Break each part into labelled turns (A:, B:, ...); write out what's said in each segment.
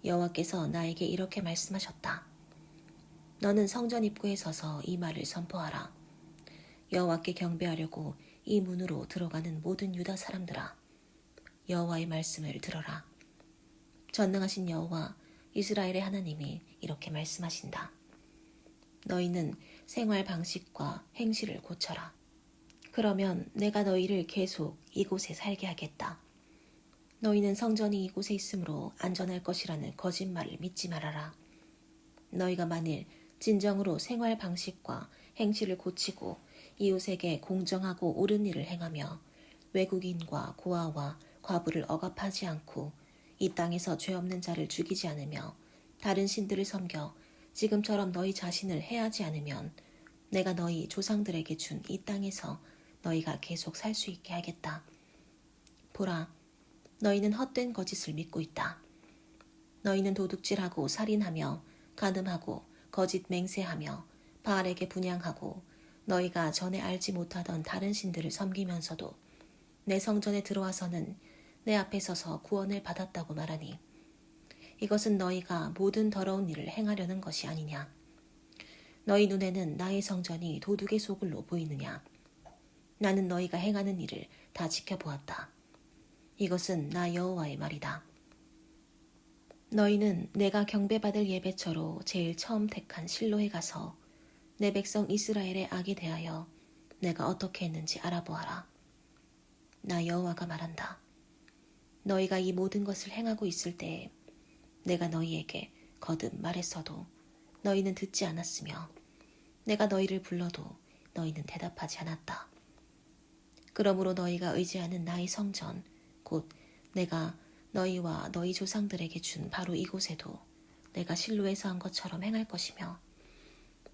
A: 여호와께서 나에게 이렇게 말씀하셨다. 너는 성전 입구에 서서 이 말을 선포하라. 여호와께 경배하려고 이 문으로 들어가는 모든 유다 사람들아, 여호와의 말씀을 들어라. 전능하신 여호와 이스라엘의 하나님이 이렇게 말씀하신다. 너희는 생활 방식과 행실을 고쳐라. 그러면 내가 너희를 계속 이곳에 살게 하겠다. 너희는 성전이 이곳에 있으므로 안전할 것이라는 거짓말을 믿지 말아라. 너희가 만일 진정으로 생활 방식과 행실을 고치고 이웃에게 공정하고 옳은 일을 행하며 외국인과 고아와 과부를 억압하지 않고 이 땅에서 죄 없는 자를 죽이지 않으며 다른 신들을 섬겨 지금처럼 너희 자신을 해하지 않으면 내가 너희 조상들에게 준 이 땅에서 너희가 계속 살 수 있게 하겠다. 보라, 너희는 헛된 거짓을 믿고 있다. 너희는 도둑질하고 살인하며 간음하고 거짓 맹세하며 바알에게 분향하고 너희가 전에 알지 못하던 다른 신들을 섬기면서도 내 성전에 들어와서는 내 앞에 서서 구원을 받았다고 말하니 이것은 너희가 모든 더러운 일을 행하려는 것이 아니냐. 너희 눈에는 나의 성전이 도둑의 소굴로 보이느냐. 나는 너희가 행하는 일을 다 지켜보았다. 이것은 나 여호와의 말이다. 너희는 내가 경배받을 예배처로 제일 처음 택한 실로에 가서 내 백성 이스라엘의 악에 대하여 내가 어떻게 했는지 알아보아라. 나 여호와가 말한다. 너희가 이 모든 것을 행하고 있을 때에 내가 너희에게 거듭 말했어도 너희는 듣지 않았으며 내가 너희를 불러도 너희는 대답하지 않았다. 그러므로 너희가 의지하는 나의 성전 곧 내가 너희와 너희 조상들에게 준 바로 이곳에도 내가 실로에서 한 것처럼 행할 것이며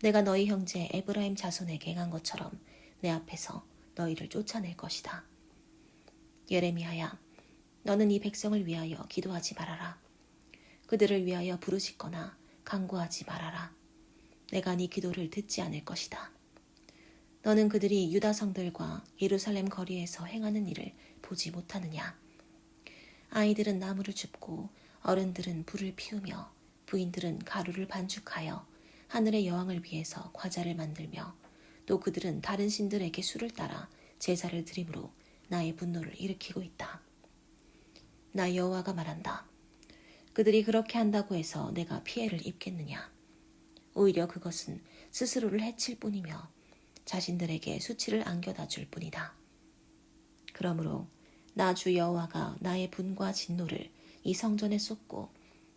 A: 내가 너희 형제 에브라임 자손에게 행한 것처럼 내 앞에서 너희를 쫓아낼 것이다. 예레미야야, 너는 이 백성을 위하여 기도하지 말아라. 그들을 위하여 부르짖거나 간구하지 말아라. 내가 네 기도를 듣지 않을 것이다. 너는 그들이 유다 성들과 예루살렘 거리에서 행하는 일을 보지 못하느냐. 아이들은 나무를 줍고 어른들은 불을 피우며 부인들은 가루를 반죽하여 하늘의 여왕을 위해서 과자를 만들며 또 그들은 다른 신들에게 수를 따라 제사를 드림으로 나의 분노를 일으키고 있다. 나 여호와가 말한다. 그들이 그렇게 한다고 해서 내가 피해를 입겠느냐. 오히려 그것은 스스로를 해칠 뿐이며 자신들에게 수치를 안겨다 줄 뿐이다. 그러므로 나 주 여호와가 나의 분과 진노를 이 성전에 쏟고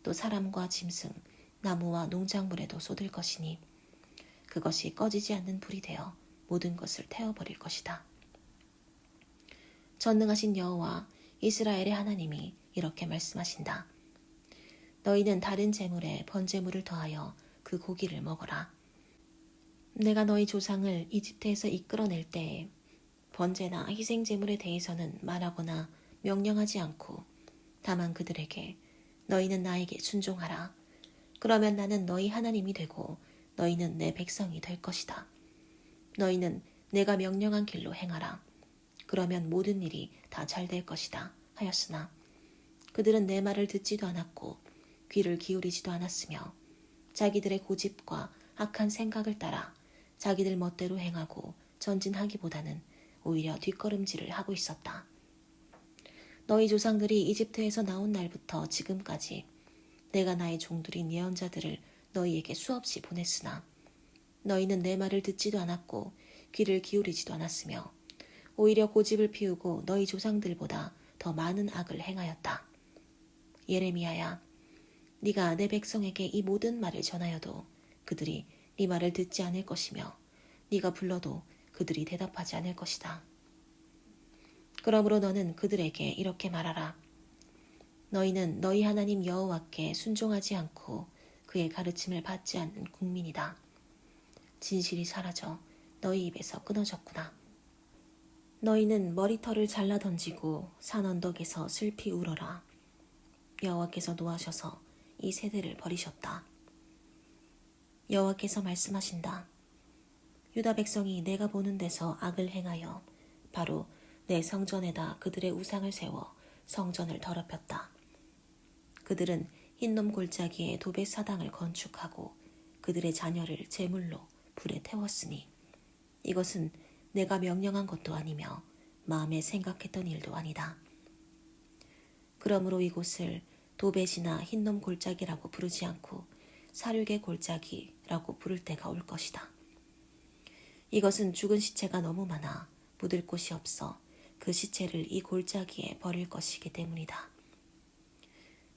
A: 또 사람과 짐승, 나무와 농작물에도 쏟을 것이니 그것이 꺼지지 않는 불이 되어 모든 것을 태워버릴 것이다. 전능하신 여호와 이스라엘의 하나님이 이렇게 말씀하신다. 너희는 다른 제물에 번제물을 더하여 그 고기를 먹어라. 내가 너희 조상을 이집트에서 이끌어낼 때에 번제나 희생제물에 대해서는 말하거나 명령하지 않고 다만 그들에게 너희는 나에게 순종하라. 그러면 나는 너희 하나님이 되고 너희는 내 백성이 될 것이다. 너희는 내가 명령한 길로 행하라. 그러면 모든 일이 다 잘 될 것이다 하였으나 그들은 내 말을 듣지도 않았고 귀를 기울이지도 않았으며 자기들의 고집과 악한 생각을 따라 자기들 멋대로 행하고 전진하기보다는 오히려 뒷걸음질을 하고 있었다. 너희 조상들이 이집트에서 나온 날부터 지금까지 내가 나의 종들인 예언자들을 너희에게 수없이 보냈으나 너희는 내 말을 듣지도 않았고 귀를 기울이지도 않았으며 오히려 고집을 피우고 너희 조상들보다 더 많은 악을 행하였다. 예레미야야, 네가 내 백성에게 이 모든 말을 전하여도 그들이 네 말을 듣지 않을 것이며 네가 불러도 그들이 대답하지 않을 것이다. 그러므로 너는 그들에게 이렇게 말하라. 너희는 너희 하나님 여호와께 순종하지 않고 그의 가르침을 받지 않는 국민이다. 진실이 사라져 너희 입에서 끊어졌구나. 너희는 머리털을 잘라 던지고 산 언덕에서 슬피 울어라. 여호와께서 노하셔서 이 세대를 버리셨다. 여호와께서 말씀하신다. 유다 백성이 내가 보는 데서 악을 행하여 바로 내 성전에다 그들의 우상을 세워 성전을 더럽혔다. 그들은 흰놈 골짜기에 도배 사당을 건축하고 그들의 자녀를 제물로 불에 태웠으니 이것은 내가 명령한 것도 아니며 마음에 생각했던 일도 아니다. 그러므로 이곳을 도벳이나 흰놈 골짜기라고 부르지 않고 사륙의 골짜기라고 부를 때가 올 것이다. 이것은 죽은 시체가 너무 많아 묻을 곳이 없어 그 시체를 이 골짜기에 버릴 것이기 때문이다.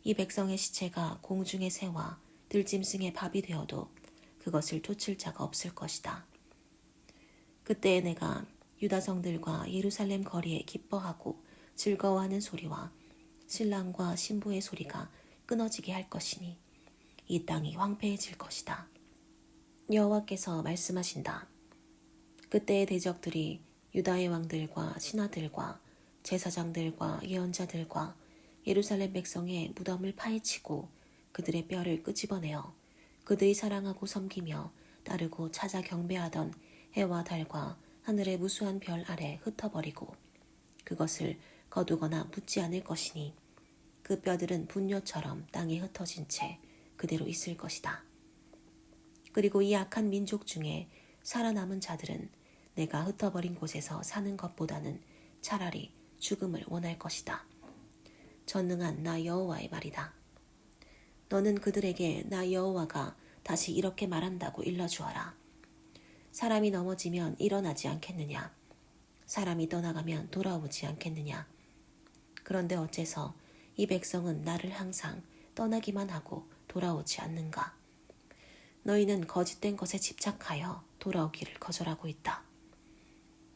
A: 이 백성의 시체가 공중의 새와 들짐승의 밥이 되어도 그것을 쫓을 자가 없을 것이다. 그때에 내가 유다 성들과 예루살렘 거리에 기뻐하고 즐거워하는 소리와 신랑과 신부의 소리가 끊어지게 할 것이니 이 땅이 황폐해질 것이다. 여호와께서 말씀하신다. 그때의 대적들이 유다의 왕들과 신하들과 제사장들과 예언자들과 예루살렘 백성의 무덤을 파헤치고 그들의 뼈를 끄집어내어 그들이 사랑하고 섬기며 따르고 찾아 경배하던 해와 달과 하늘의 무수한 별 아래 흩어버리고 그것을 거두거나 묻지 않을 것이니 그 뼈들은 분뇨처럼 땅에 흩어진 채 그대로 있을 것이다. 그리고 이 악한 민족 중에 살아남은 자들은 내가 흩어버린 곳에서 사는 것보다는 차라리 죽음을 원할 것이다. 전능한 나 여호와의 말이다. 너는 그들에게 나 여호와가 다시 이렇게 말한다고 일러주어라. 사람이 넘어지면 일어나지 않겠느냐? 사람이 떠나가면 돌아오지 않겠느냐? 그런데 어째서 이 백성은 나를 항상 떠나기만 하고 돌아오지 않는가? 너희는 거짓된 것에 집착하여 돌아오기를 거절하고 있다.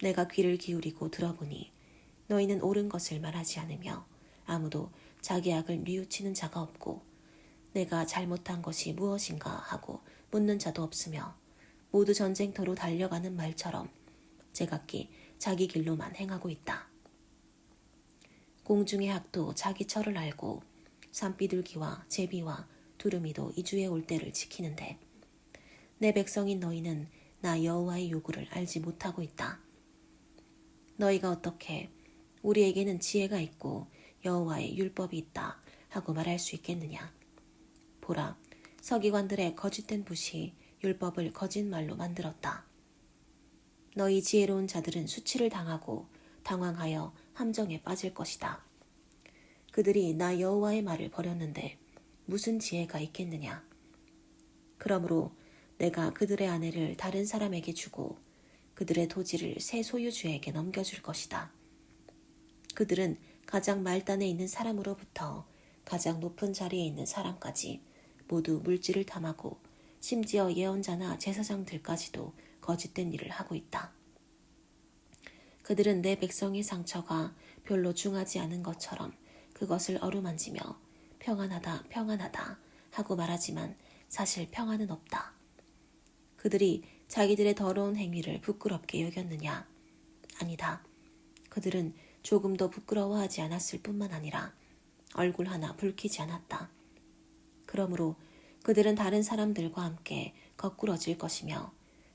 A: 내가 귀를 기울이고 들어보니 너희는 옳은 것을 말하지 않으며 아무도 자기 악을 뉘우치는 자가 없고 내가 잘못한 것이 무엇인가 하고 묻는 자도 없으며 모두 전쟁터로 달려가는 말처럼 제각기 자기 길로만 행하고 있다. 공중의 학도 자기 처를 알고 산비둘기와 제비와 두루미도 이주에 올 때를 지키는데 내 백성인 너희는 나 여호와의 요구를 알지 못하고 있다. 너희가 어떻게 우리에게는 지혜가 있고 여호와의 율법이 있다 하고 말할 수 있겠느냐? 보라, 서기관들의 거짓된 붓이 율법을 거짓말로 만들었다. 너희 지혜로운 자들은 수치를 당하고 당황하여 함정에 빠질 것이다. 그들이 나 여호와의 말을 버렸는데 무슨 지혜가 있겠느냐? 그러므로 내가 그들의 아내를 다른 사람에게 주고 그들의 토지를 새 소유주에게 넘겨줄 것이다. 그들은 가장 말단에 있는 사람으로부터 가장 높은 자리에 있는 사람까지 모두 물질을 탐하고 심지어 예언자나 제사장들까지도 거짓된 일을 하고 있다. 그들은 내 백성의 상처가 별로 중하지 않은 것처럼 그것을 어루만지며 평안하다 평안하다 하고 말하지만 사실 평안은 없다. 그들이 자기들의 더러운 행위를 부끄럽게 여겼느냐? 아니다. 그들은 조금도 부끄러워하지 않았을 뿐만 아니라 얼굴 하나 붉히지 않았다. 그러므로 그들은 다른 사람들과 함께 거꾸러질 것이며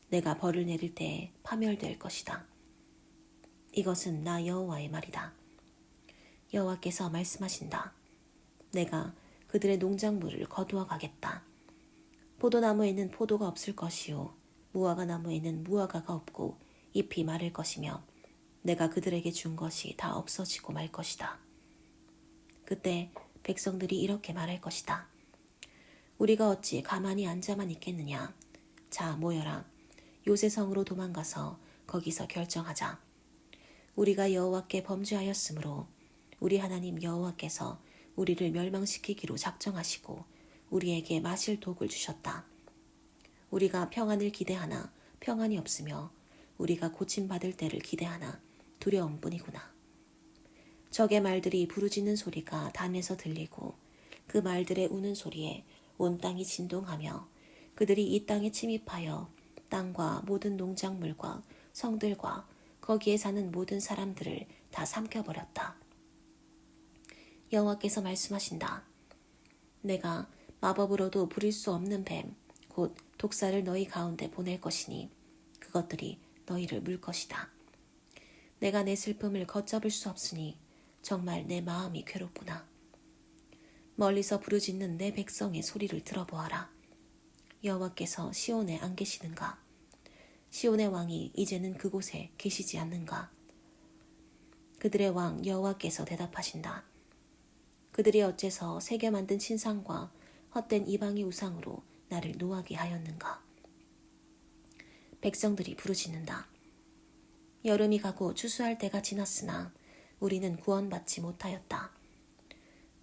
A: 내가 벌을 내릴 때에 파멸될 것이다. 이것은 나 여호와의 말이다. 여호와께서 말씀하신다. 내가 그들의 농작물을 거두어 가겠다. 포도나무에는 포도가 없을 것이요 무화과 나무에는 무화과가 없고 잎이 마를 것이며 내가 그들에게 준 것이 다 없어지고 말 것이다. 그때 백성들이 이렇게 말할 것이다. 우리가 어찌 가만히 앉아만 있겠느냐? 자, 모여라. 요새성으로 도망가서 거기서 결정하자. 우리가 여호와께 범죄하였으므로 우리 하나님 여호와께서 우리를 멸망시키기로 작정하시고 우리에게 마실 독을 주셨다. 우리가 평안을 기대하나 평안이 없으며 우리가 고침받을 때를 기대하나 두려움뿐이구나. 적의 말들이 부르짖는 소리가 단에서 들리고 그 말들의 우는 소리에 온 땅이 진동하며 그들이 이 땅에 침입하여 땅과 모든 농작물과 성들과 거기에 사는 모든 사람들을 다 삼켜버렸다. 여호와께서 말씀하신다. 내가 마법으로도 부릴 수 없는 뱀, 곧 독사를 너희 가운데 보낼 것이니 그것들이 너희를 물 것이다. 내가 내 슬픔을 걷잡을 수 없으니 정말 내 마음이 괴롭구나. 멀리서 부르짖는 내 백성의 소리를 들어보아라. 여호와께서 시온에 안 계시는가? 시온의 왕이 이제는 그곳에 계시지 않는가? 그들의 왕 여호와께서 대답하신다. 그들이 어째서 새겨 만든 신상과 헛된 이방의 우상으로 나를 노하게 하였는가? 백성들이 부르짖는다. 여름이 가고 추수할 때가 지났으나 우리는 구원받지 못하였다.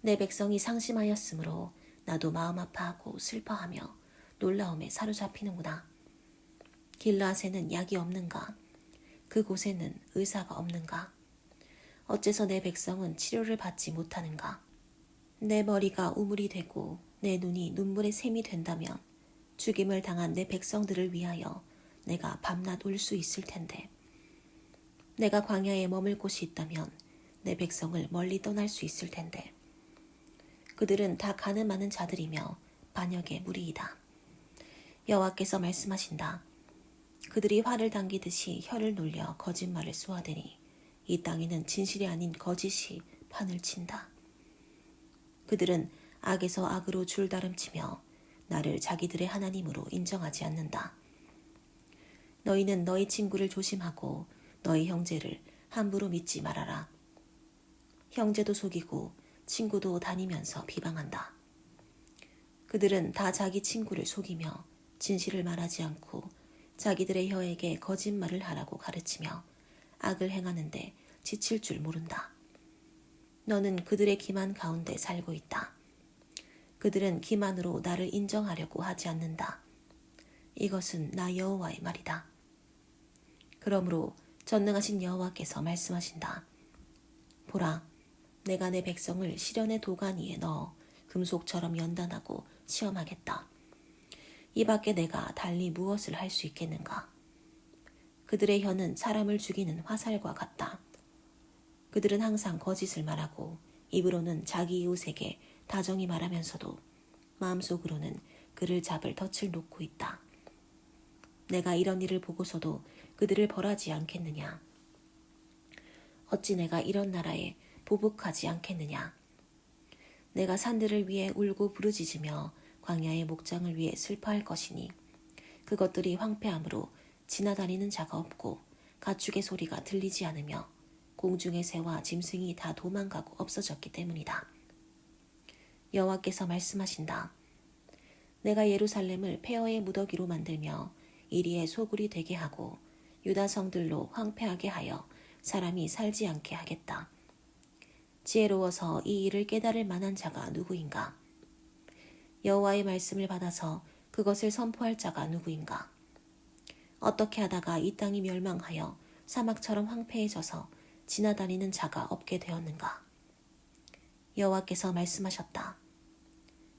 A: 내 백성이 상심하였으므로 나도 마음 아파하고 슬퍼하며 놀라움에 사로잡히는구나. 길르앗에는 약이 없는가? 그곳에는 의사가 없는가? 어째서 내 백성은 치료를 받지 못하는가? 내 머리가 우물이 되고 내 눈이 눈물의 샘이 된다면 죽임을 당한 내 백성들을 위하여 내가 밤낮 울 수 있을 텐데, 내가 광야에 머물 곳이 있다면 내 백성을 멀리 떠날 수 있을 텐데, 그들은 다 가늠하는 자들이며 반역의 무리이다. 여호와께서 말씀하신다. 그들이 활을 당기듯이 혀를 놀려 거짓말을 쏘아대니 이 땅에는 진실이 아닌 거짓이 판을 친다. 그들은 악에서 악으로 줄다름치며 나를 자기들의 하나님으로 인정하지 않는다. 너희는 너희 친구를 조심하고 너희 형제를 함부로 믿지 말아라. 형제도 속이고 친구도 다니면서 비방한다. 그들은 다 자기 친구를 속이며 진실을 말하지 않고 자기들의 혀에게 거짓말을 하라고 가르치며 악을 행하는데 지칠 줄 모른다. 너는 그들의 기만 가운데 살고 있다. 그들은 기만으로 나를 인정하려고 하지 않는다. 이것은 나 여호와의 말이다. 그러므로 전능하신 여호와께서 말씀하신다. 보라, 내가 내 백성을 시련의 도가니에 넣어 금속처럼 연단하고 시험하겠다. 이 밖에 내가 달리 무엇을 할 수 있겠는가? 그들의 혀는 사람을 죽이는 화살과 같다. 그들은 항상 거짓을 말하고 입으로는 자기 이웃에게 다정히 말하면서도 마음속으로는 그를 잡을 덫을 놓고 있다. 내가 이런 일을 보고서도 그들을 벌하지 않겠느냐? 어찌 내가 이런 나라에 보복하지 않겠느냐? 내가 산들을 위해 울고 부르짖으며 광야의 목장을 위해 슬퍼할 것이니 그것들이 황폐함으로 지나다니는 자가 없고 가축의 소리가 들리지 않으며 공중의 새와 짐승이 다 도망가고 없어졌기 때문이다. 여호와께서 말씀하신다. 내가 예루살렘을 폐허의 무더기로 만들며 이리의 소굴이 되게 하고 유다 성들로 황폐하게 하여 사람이 살지 않게 하겠다. 지혜로워서 이 일을 깨달을 만한 자가 누구인가? 여호와의 말씀을 받아서 그것을 선포할 자가 누구인가? 어떻게 하다가 이 땅이 멸망하여 사막처럼 황폐해져서 지나다니는 자가 없게 되었는가? 여호와께서 말씀하셨다.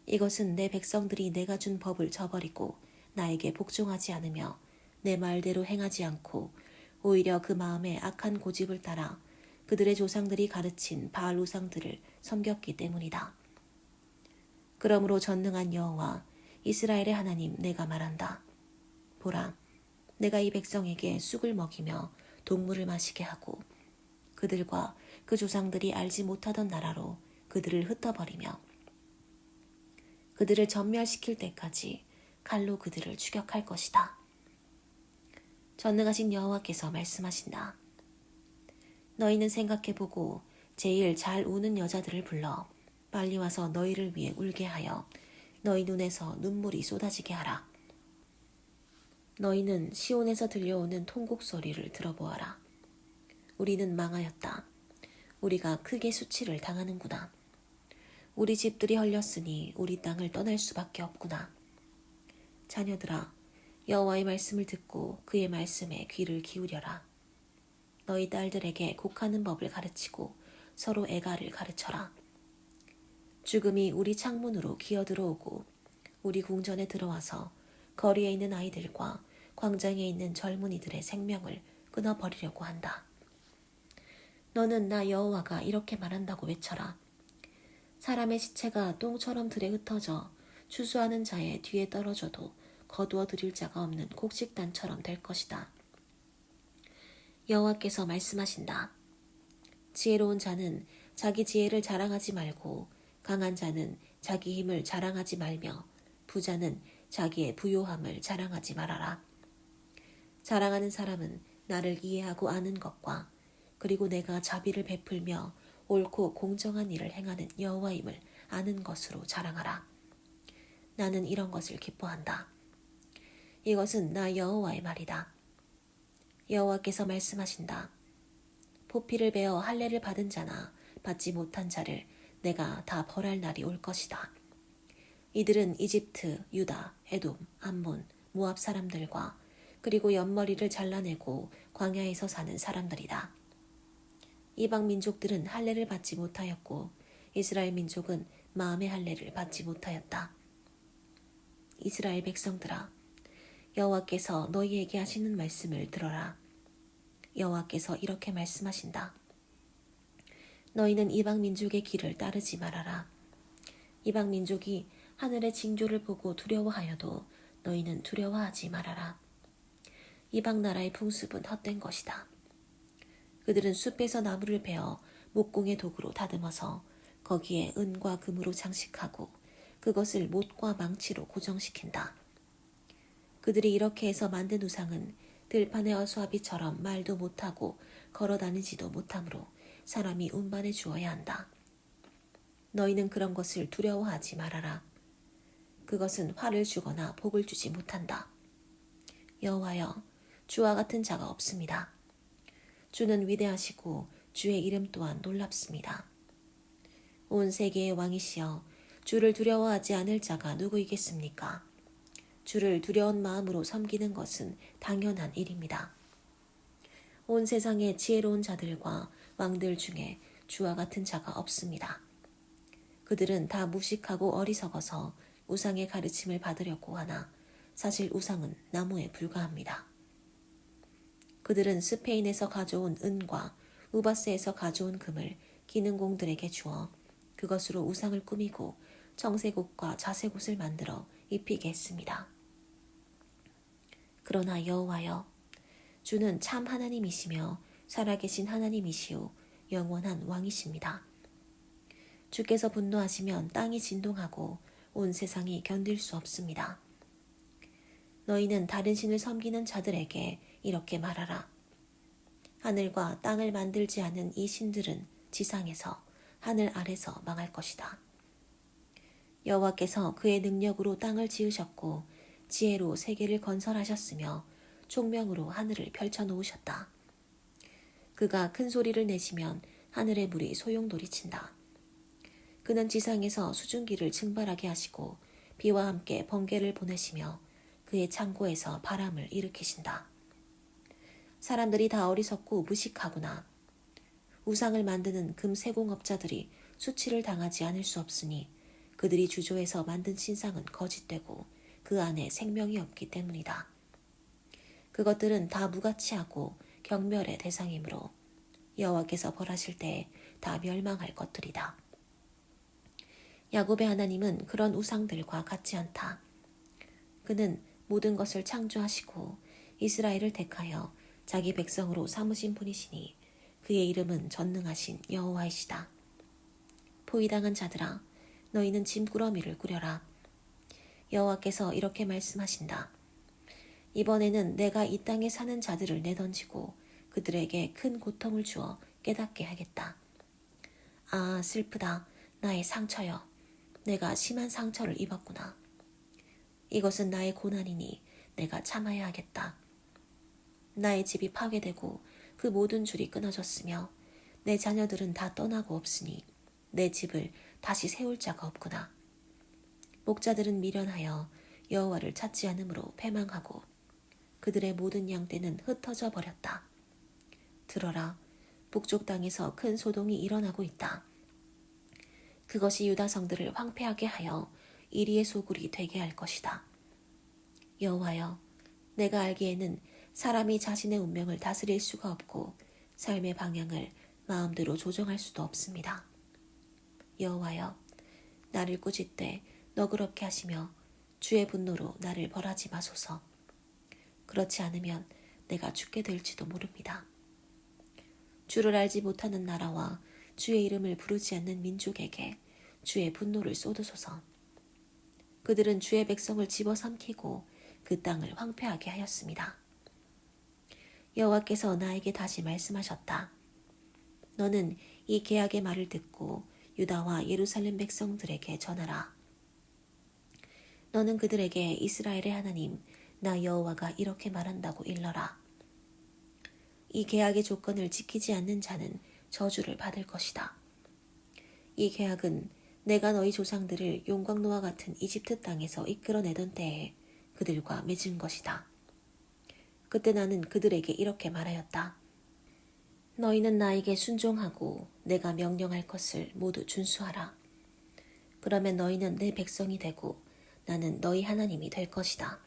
A: 이것은 내 백성들이 내가 준 법을 저버리고 나에게 복종하지 않으며 내 말대로 행하지 않고 오히려 그 마음에 악한 고집을 따라 그들의 조상들이 가르친 바알 우상들을 섬겼기 때문이다. 그러므로 전능한 여호와 이스라엘의 하나님 내가 말한다. 보라, 내가 이 백성에게 쑥을 먹이며 동물을 마시게 하고 그들과 그 조상들이 알지 못하던 나라로 그들을 흩어버리며 그들을 전멸시킬 때까지 칼로 그들을 추격할 것이다. 전능하신 여호와께서 말씀하신다. 너희는 생각해보고 제일 잘 우는 여자들을 불러 빨리 와서 너희를 위해 울게 하여 너희 눈에서 눈물이 쏟아지게 하라. 너희는 시온에서 들려오는 통곡 소리를 들어보아라. 우리는 망하였다. 우리가 크게 수치를 당하는구나. 우리 집들이 헐렸으니 우리 땅을 떠날 수밖에 없구나. 자녀들아, 여호와의 말씀을 듣고 그의 말씀에 귀를 기울여라. 너희 딸들에게 곡하는 법을 가르치고 서로 애가를 가르쳐라. 죽음이 우리 창문으로 기어들어오고 우리 궁전에 들어와서 거리에 있는 아이들과 광장에 있는 젊은이들의 생명을 끊어버리려고 한다. 너는 나 여호와가 이렇게 말한다고 외쳐라. 사람의 시체가 똥처럼 들에 흩어져 추수하는 자의 뒤에 떨어져도 거두어 들일 자가 없는 곡식단처럼 될 것이다. 여호와께서 말씀하신다. 지혜로운 자는 자기 지혜를 자랑하지 말고 강한 자는 자기 힘을 자랑하지 말며 부자는 자기의 부요함을 자랑하지 말아라. 자랑하는 사람은 나를 이해하고 아는 것과 그리고 내가 자비를 베풀며 옳고 공정한 일을 행하는 여호와임을 아는 것으로 자랑하라. 나는 이런 것을 기뻐한다. 이것은 나 여호와의 말이다. 여호와께서 말씀하신다. 포피를 베어 할례를 받은 자나 받지 못한 자를 내가 다 벌할 날이 올 것이다. 이들은 이집트, 유다, 에돔, 암몬, 모압 사람들과 그리고 옆머리를 잘라내고 광야에서 사는 사람들이다. 이방 민족들은 할례를 받지 못하였고 이스라엘 민족은 마음의 할례를 받지 못하였다. 이스라엘 백성들아, 여호와께서 너희에게 하시는 말씀을 들어라. 여호와께서 이렇게 말씀하신다. 너희는 이방 민족의 길을 따르지 말아라. 이방 민족이 하늘의 징조를 보고 두려워하여도 너희는 두려워하지 말아라. 이방 나라의 풍습은 헛된 것이다. 그들은 숲에서 나무를 베어 목공의 도구로 다듬어서 거기에 은과 금으로 장식하고 그것을 못과 망치로 고정시킨다. 그들이 이렇게 해서 만든 우상은 들판의 어수아비처럼 말도 못하고 걸어다니지도 못하므로 사람이 운반해 주어야 한다. 너희는 그런 것을 두려워하지 말아라. 그것은 화를 주거나 복을 주지 못한다. 여호와여, 주와 같은 자가 없습니다. 주는 위대하시고 주의 이름 또한 놀랍습니다. 온 세계의 왕이시여, 주를 두려워하지 않을 자가 누구이겠습니까? 주를 두려운 마음으로 섬기는 것은 당연한 일입니다. 온 세상의 지혜로운 자들과 왕들 중에 주와 같은 자가 없습니다. 그들은 다 무식하고 어리석어서 우상의 가르침을 받으려고 하나 사실 우상은 나무에 불과합니다. 그들은 스페인에서 가져온 은과 우바스에서 가져온 금을 기능공들에게 주어 그것으로 우상을 꾸미고 정색옷과 자색옷을 만들어 입히게 했습니다. 그러나 여호와여, 주는 참 하나님이시며 살아계신 하나님이시오 영원한 왕이십니다. 주께서 분노하시면 땅이 진동하고 온 세상이 견딜 수 없습니다. 너희는 다른 신을 섬기는 자들에게 이렇게 말하라. 하늘과 땅을 만들지 않은 이 신들은 지상에서 하늘 아래서 망할 것이다. 여호와께서 그의 능력으로 땅을 지으셨고 지혜로 세계를 건설하셨으며 총명으로 하늘을 펼쳐놓으셨다. 그가 큰 소리를 내시면 하늘의 물이 소용돌이친다. 그는 지상에서 수증기를 증발하게 하시고 비와 함께 번개를 보내시며 그의 창고에서 바람을 일으키신다. 사람들이 다 어리석고 무식하구나. 우상을 만드는 금세공업자들이 수치를 당하지 않을 수 없으니 그들이 주조해서 만든 신상은 거짓되고 그 안에 생명이 없기 때문이다. 그것들은 다 무가치하고 경멸의 대상이므로 여호와께서 벌하실 때에 다 멸망할 것들이다. 야곱의 하나님은 그런 우상들과 같지 않다. 그는 모든 것을 창조하시고 이스라엘을 택하여 자기 백성으로 삼으신 분이시니 그의 이름은 전능하신 여호와이시다. 포위당한 자들아, 너희는 짐꾸러미를 꾸려라. 여호와께서 이렇게 말씀하신다. 이번에는 내가 이 땅에 사는 자들을 내던지고 그들에게 큰 고통을 주어 깨닫게 하겠다. 아, 슬프다. 나의 상처여. 내가 심한 상처를 입었구나. 이것은 나의 고난이니 내가 참아야 하겠다. 나의 집이 파괴되고 그 모든 줄이 끊어졌으며 내 자녀들은 다 떠나고 없으니 내 집을 다시 세울 자가 없구나. 목자들은 미련하여 여호와를 찾지 않으므로 패망하고 그들의 모든 양떼는 흩어져 버렸다. 들어라, 북쪽 땅에서 큰 소동이 일어나고 있다. 그것이 유다 성들을 황폐하게 하여 이리의 소굴이 되게 할 것이다. 여호와여, 내가 알기에는 사람이 자신의 운명을 다스릴 수가 없고 삶의 방향을 마음대로 조정할 수도 없습니다. 여호와여, 나를 꾸짖되 너그럽게 하시며 주의 분노로 나를 벌하지 마소서. 그렇지 않으면 내가 죽게 될지도 모릅니다. 주를 알지 못하는 나라와 주의 이름을 부르지 않는 민족에게 주의 분노를 쏟으소서. 그들은 주의 백성을 집어삼키고 그 땅을 황폐하게 하였습니다. 여호와께서 나에게 다시 말씀하셨다. 너는 이 계약의 말을 듣고 유다와 예루살렘 백성들에게 전하라. 너는 그들에게 이스라엘의 하나님 나 여호와가 이렇게 말한다고 일러라. 이 계약의 조건을 지키지 않는 자는 저주를 받을 것이다. 이 계약은 내가 너희 조상들을 용광로와 같은 이집트 땅에서 이끌어내던 때에 그들과 맺은 것이다. 그때 나는 그들에게 이렇게 말하였다. 너희는 나에게 순종하고 내가 명령할 것을 모두 준수하라. 그러면 너희는 내 백성이 되고 나는 너희 하나님이 될 것이다.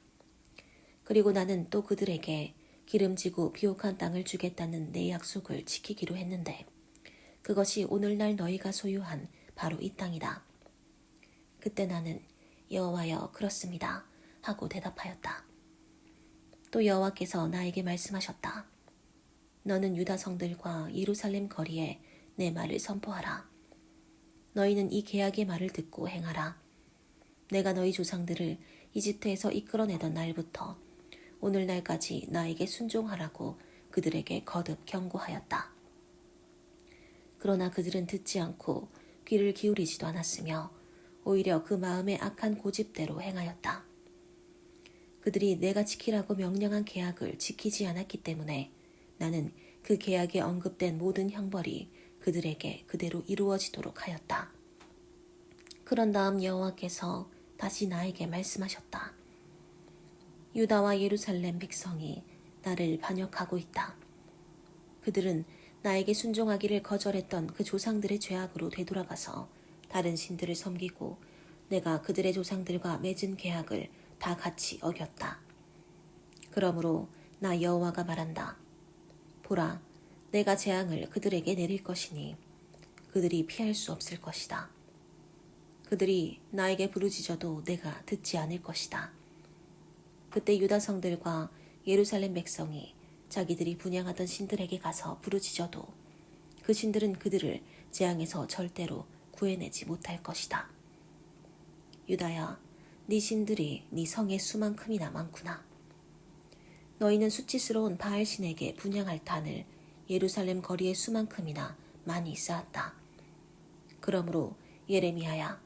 A: 그리고 나는 또 그들에게 기름지고 비옥한 땅을 주겠다는 내 약속을 지키기로 했는데 그것이 오늘날 너희가 소유한 바로 이 땅이다. 그때 나는 여호와여 그렇습니다 하고 대답하였다. 또 여호와께서 나에게 말씀하셨다. 너는 유다 성들과 예루살렘 거리에 내 말을 선포하라. 너희는 이 계약의 말을 듣고 행하라. 내가 너희 조상들을 이집트에서 이끌어내던 날부터 오늘날까지 나에게 순종하라고 그들에게 거듭 경고하였다. 그러나 그들은 듣지 않고 귀를 기울이지도 않았으며 오히려 그 마음의 악한 고집대로 행하였다. 그들이 내가 지키라고 명령한 계약을 지키지 않았기 때문에 나는 그 계약에 언급된 모든 형벌이 그들에게 그대로 이루어지도록 하였다. 그런 다음 여호와께서 다시 나에게 말씀하셨다. 유다와 예루살렘 백성이 나를 반역하고 있다. 그들은 나에게 순종하기를 거절했던 그 조상들의 죄악으로 되돌아가서 다른 신들을 섬기고 내가 그들의 조상들과 맺은 계약을 다 같이 어겼다. 그러므로 나 여호와가 말한다. 보라, 내가 재앙을 그들에게 내릴 것이니 그들이 피할 수 없을 것이다. 그들이 나에게 부르짖어도 내가 듣지 않을 것이다. 그때 유다 성들과 예루살렘 백성이 자기들이 분향하던 신들에게 가서 부르짖어도 그 신들은 그들을 재앙에서 절대로 구해내지 못할 것이다. 유다야, 네 신들이 네 성의 수만큼이나 많구나. 너희는 수치스러운 바알신에게 분향할 탄을 예루살렘 거리의 수만큼이나 많이 쌓았다. 그러므로 예레미야야,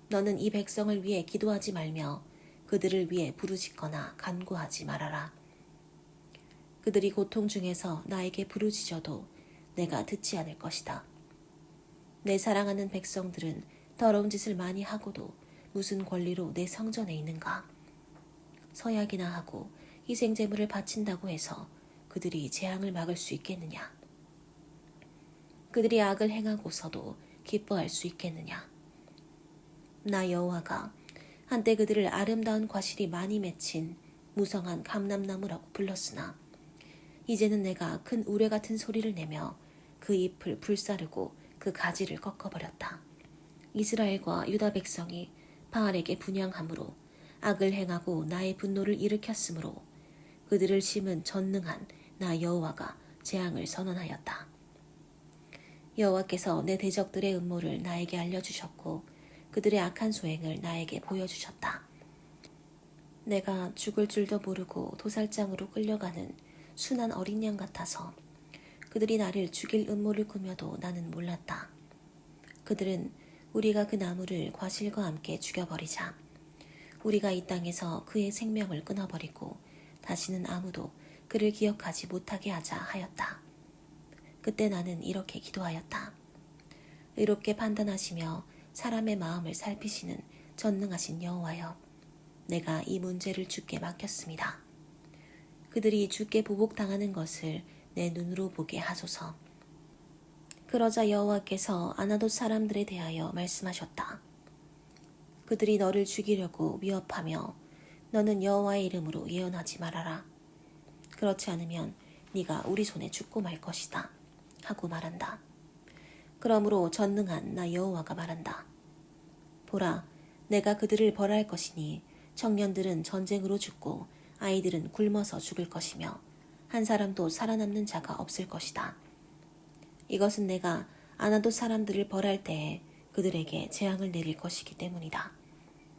A: 너는 이 백성을 위해 기도하지 말며 그들을 위해 부르짖거나 간구하지 말아라. 그들이 고통 중에서 나에게 부르짖어도 내가 듣지 않을 것이다. 내 사랑하는 백성들은 더러운 짓을 많이 하고도 무슨 권리로 내 성전에 있는가? 서약이나 하고 희생제물을 바친다고 해서 그들이 재앙을 막을 수 있겠느냐? 그들이 악을 행하고서도 기뻐할 수 있겠느냐? 나 여호와가 한때 그들을 아름다운 과실이 많이 맺힌 무성한 감람나무라고 불렀으나 이제는 내가 큰 우레 같은 소리를 내며 그 잎을 불사르고 그 가지를 꺾어버렸다. 이스라엘과 유다 백성이 바알에게 분향함으로 악을 행하고 나의 분노를 일으켰으므로 그들을 심은 전능한 나 여호와가 재앙을 선언하였다. 여호와께서 내 대적들의 음모를 나에게 알려주셨고 그들의 악한 소행을 나에게 보여주셨다. 내가 죽을 줄도 모르고 도살장으로 끌려가는 순한 어린 양 같아서 그들이 나를 죽일 음모를 꾸며도 나는 몰랐다. 그들은 우리가 그 나무를 과실과 함께 죽여버리자 우리가 이 땅에서 그의 생명을 끊어버리고 다시는 아무도 그를 기억하지 못하게 하자 하였다. 그때 나는 이렇게 기도하였다. 의롭게 판단하시며 사람의 마음을 살피시는 전능하신 여호와여, 내가 이 문제를 주께 맡겼습니다. 그들이 주께 보복당하는 것을 내 눈으로 보게 하소서. 그러자 여호와께서 아나돗 사람들에 대하여 말씀하셨다. 그들이 너를 죽이려고 위협하며 너는 여호와의 이름으로 예언하지 말아라. 그렇지 않으면 네가 우리 손에 죽고 말 것이다 하고 말한다. 그러므로 전능한 나 여호와가 말한다. 보라, 내가 그들을 벌할 것이니 청년들은 전쟁으로 죽고 아이들은 굶어서 죽을 것이며 한 사람도 살아남는 자가 없을 것이다. 이것은 내가 아나돗 사람들을 벌할 때에 그들에게 재앙을 내릴 것이기 때문이다.